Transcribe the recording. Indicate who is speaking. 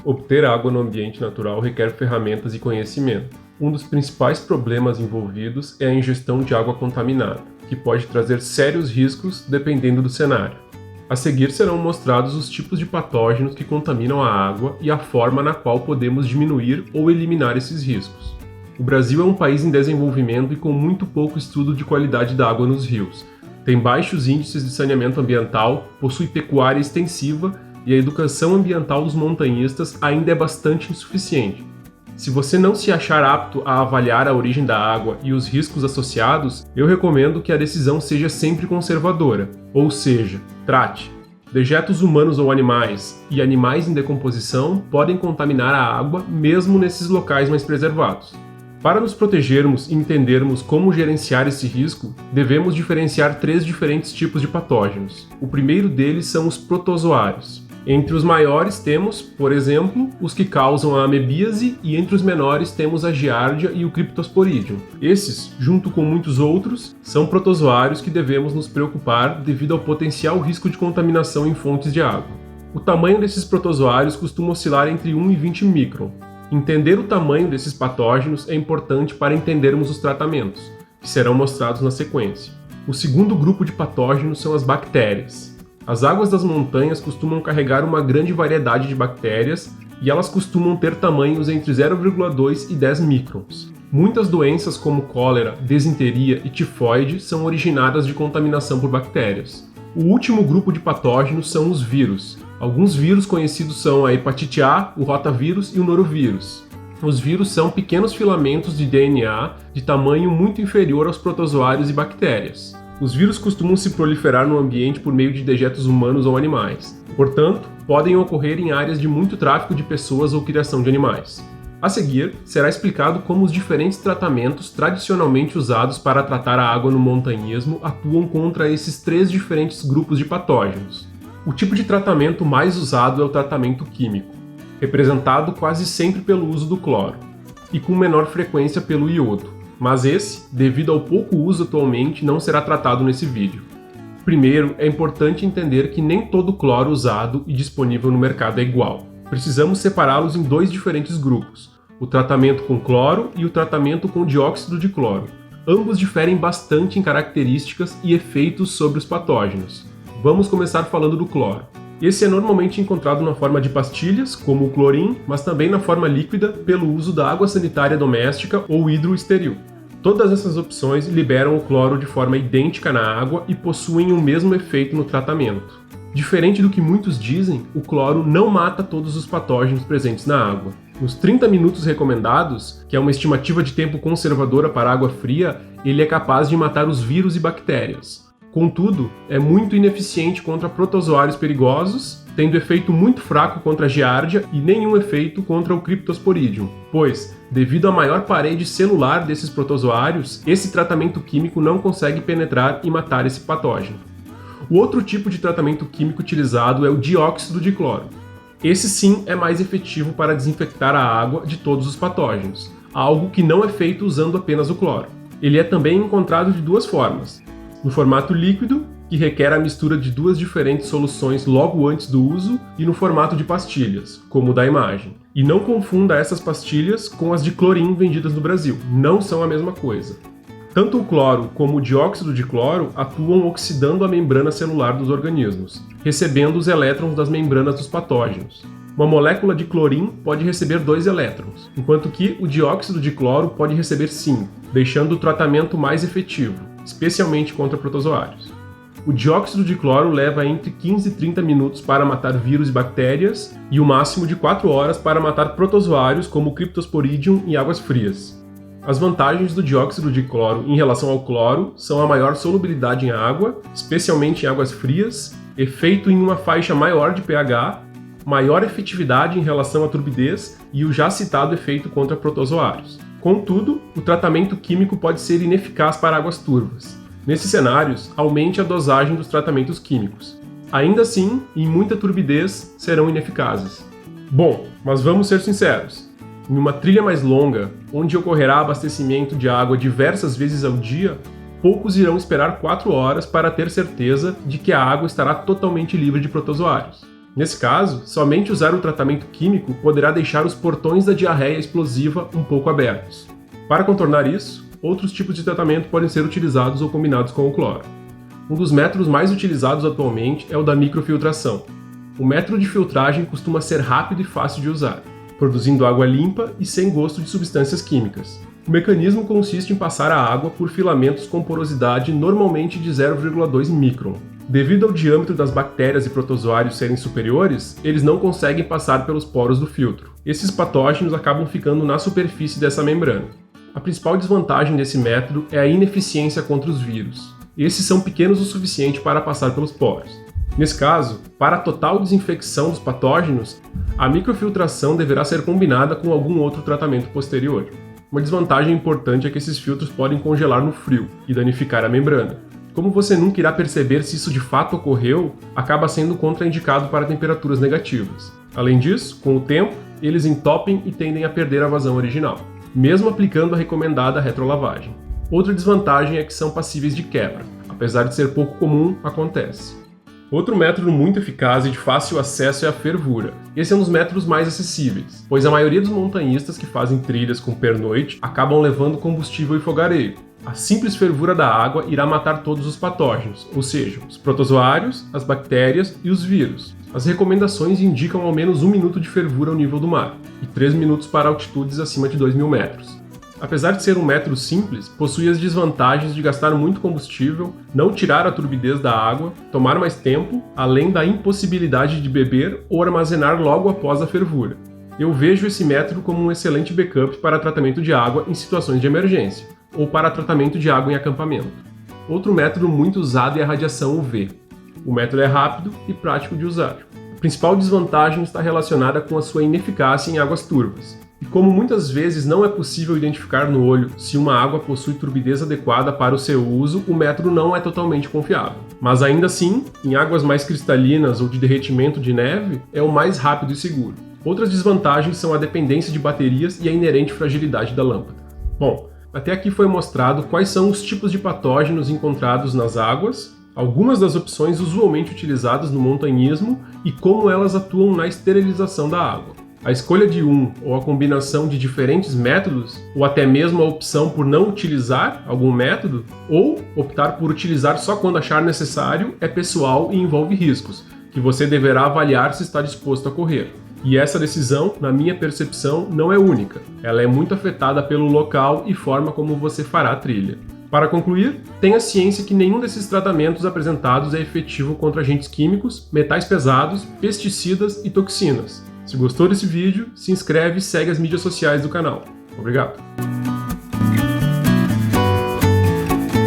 Speaker 1: Obter água no ambiente natural requer ferramentas e conhecimento. Um dos principais problemas envolvidos é a ingestão de água contaminada, que pode trazer sérios riscos dependendo do cenário. A seguir serão mostrados os tipos de patógenos que contaminam a água e a forma na qual podemos diminuir ou eliminar esses riscos. O Brasil é um país em desenvolvimento e com muito pouco estudo de qualidade da água nos rios. Tem baixos índices de saneamento ambiental, possui pecuária extensiva e a educação ambiental dos montanhistas ainda é bastante insuficiente. Se você não se achar apto a avaliar a origem da água e os riscos associados, eu recomendo que a decisão seja sempre conservadora, ou seja, trate. Dejetos humanos ou animais e animais em decomposição podem contaminar a água mesmo nesses locais mais preservados. Para nos protegermos e entendermos como gerenciar esse risco, devemos diferenciar 3 diferentes tipos de patógenos. O primeiro deles são os protozoários. Entre os maiores temos, por exemplo, os que causam a amebíase e entre os menores temos a giardia e o Cryptosporidium. Esses, junto com muitos outros, são protozoários que devemos nos preocupar devido ao potencial risco de contaminação em fontes de água. O tamanho desses protozoários costuma oscilar entre 1 e 20 micron. Entender o tamanho desses patógenos é importante para entendermos os tratamentos, que serão mostrados na sequência. O segundo grupo de patógenos são as bactérias. As águas das montanhas costumam carregar uma grande variedade de bactérias e elas costumam ter tamanhos entre 0,2 e 10 microns. Muitas doenças como cólera, desinteria e tifoide são originadas de contaminação por bactérias. O último grupo de patógenos são os vírus. Alguns vírus conhecidos são a hepatite A, o rotavírus e o norovírus. Os vírus são pequenos filamentos de DNA de tamanho muito inferior aos protozoários e bactérias. Os vírus costumam se proliferar no ambiente por meio de dejetos humanos ou animais. Portanto, podem ocorrer em áreas de muito tráfico de pessoas ou criação de animais. A seguir, será explicado como os diferentes tratamentos tradicionalmente usados para tratar a água no montanhismo atuam contra esses 3 diferentes grupos de patógenos. O tipo de tratamento mais usado é o tratamento químico, representado quase sempre pelo uso do cloro, e com menor frequência pelo iodo. Mas esse, devido ao pouco uso atualmente, não será tratado nesse vídeo. Primeiro, é importante entender que nem todo cloro usado e disponível no mercado é igual. Precisamos separá-los em 2 diferentes grupos, o tratamento com cloro e o tratamento com dióxido de cloro. Ambos diferem bastante em características e efeitos sobre os patógenos. Vamos começar falando do cloro. Esse é normalmente encontrado na forma de pastilhas, como o Clorin, mas também na forma líquida pelo uso da água sanitária doméstica ou hidroesteril. Todas essas opções liberam o cloro de forma idêntica na água e possuem o mesmo efeito no tratamento. Diferente do que muitos dizem, o cloro não mata todos os patógenos presentes na água. Nos 30 minutos recomendados, que é uma estimativa de tempo conservadora para água fria, ele é capaz de matar os vírus e bactérias. Contudo, é muito ineficiente contra protozoários perigosos, tendo efeito muito fraco contra a giardia e nenhum efeito contra o Cryptosporidium, pois, devido à maior parede celular desses protozoários, esse tratamento químico não consegue penetrar e matar esse patógeno. O outro tipo de tratamento químico utilizado é o dióxido de cloro. Esse sim é mais efetivo para desinfectar a água de todos os patógenos, algo que não é feito usando apenas o cloro. Ele é também encontrado de 2 formas. No formato líquido, que requer a mistura de 2 diferentes soluções logo antes do uso, e no formato de pastilhas, como o da imagem. E não confunda essas pastilhas com as de Clorin vendidas no Brasil, não são a mesma coisa. Tanto o cloro como o dióxido de cloro atuam oxidando a membrana celular dos organismos, recebendo os elétrons das membranas dos patógenos. Uma molécula de clorim pode receber 2 elétrons, enquanto que o dióxido de cloro pode receber 5, deixando o tratamento mais efetivo, especialmente contra protozoários. O dióxido de cloro leva entre 15 e 30 minutos para matar vírus e bactérias e o máximo de 4 horas para matar protozoários como o Cryptosporidium em águas frias. As vantagens do dióxido de cloro em relação ao cloro são a maior solubilidade em água, especialmente em águas frias, efeito em uma faixa maior de pH, maior efetividade em relação à turbidez e o já citado efeito contra protozoários. Contudo, o tratamento químico pode ser ineficaz para águas turvas. Nesses cenários, aumente a dosagem dos tratamentos químicos. Ainda assim, em muita turbidez, serão ineficazes. Bom, mas vamos ser sinceros. Em uma trilha mais longa, onde ocorrerá abastecimento de água diversas vezes ao dia, poucos irão esperar 4 horas para ter certeza de que a água estará totalmente livre de protozoários. Nesse caso, somente usar o tratamento químico poderá deixar os portões da diarreia explosiva um pouco abertos. Para contornar isso, outros tipos de tratamento podem ser utilizados ou combinados com o cloro. Um dos métodos mais utilizados atualmente é o da microfiltração. O método de filtragem costuma ser rápido e fácil de usar, produzindo água limpa e sem gosto de substâncias químicas. O mecanismo consiste em passar a água por filamentos com porosidade normalmente de 0,2 micron. Devido ao diâmetro das bactérias e protozoários serem superiores, eles não conseguem passar pelos poros do filtro. Esses patógenos acabam ficando na superfície dessa membrana. A principal desvantagem desse método é a ineficiência contra os vírus. Esses são pequenos o suficiente para passar pelos poros. Nesse caso, para a total desinfecção dos patógenos, a microfiltração deverá ser combinada com algum outro tratamento posterior. Uma desvantagem importante é que esses filtros podem congelar no frio e danificar a membrana. Como você nunca irá perceber se isso de fato ocorreu, acaba sendo contraindicado para temperaturas negativas. Além disso, com o tempo, eles entopem e tendem a perder a vazão original, mesmo aplicando a recomendada retrolavagem. Outra desvantagem é que são passíveis de quebra, apesar de ser pouco comum, acontece. Outro método muito eficaz e de fácil acesso é a fervura. Esse é um dos métodos mais acessíveis, pois a maioria dos montanhistas que fazem trilhas com pernoite acabam levando combustível e fogareiro. A simples fervura da água irá matar todos os patógenos, ou seja, os protozoários, as bactérias e os vírus. As recomendações indicam ao menos 1 minuto de fervura ao nível do mar, e 3 minutos para altitudes acima de 2.000 metros. Apesar de ser um método simples, possui as desvantagens de gastar muito combustível, não tirar a turbidez da água, tomar mais tempo, além da impossibilidade de beber ou armazenar logo após a fervura. Eu vejo esse método como um excelente backup para tratamento de água em situações de emergência, ou para tratamento de água em acampamento. Outro método muito usado é a radiação UV. O método é rápido e prático de usar. A principal desvantagem está relacionada com a sua ineficácia em águas turvas. E como muitas vezes não é possível identificar no olho se uma água possui turbidez adequada para o seu uso, o método não é totalmente confiável. Mas ainda assim, em águas mais cristalinas ou de derretimento de neve, é o mais rápido e seguro. Outras desvantagens são a dependência de baterias e a inerente fragilidade da lâmpada. Bom, até aqui foi mostrado quais são os tipos de patógenos encontrados nas águas, algumas das opções usualmente utilizadas no montanhismo e como elas atuam na esterilização da água. A escolha de um ou a combinação de diferentes métodos, ou até mesmo a opção por não utilizar algum método, ou optar por utilizar só quando achar necessário, é pessoal e envolve riscos, que você deverá avaliar se está disposto a correr. E essa decisão, na minha percepção, não é única. Ela é muito afetada pelo local e forma como você fará a trilha. Para concluir, tenha ciência que nenhum desses tratamentos apresentados é efetivo contra agentes químicos, metais pesados, pesticidas e toxinas. Se gostou desse vídeo, se inscreve e segue as mídias sociais do canal. Obrigado!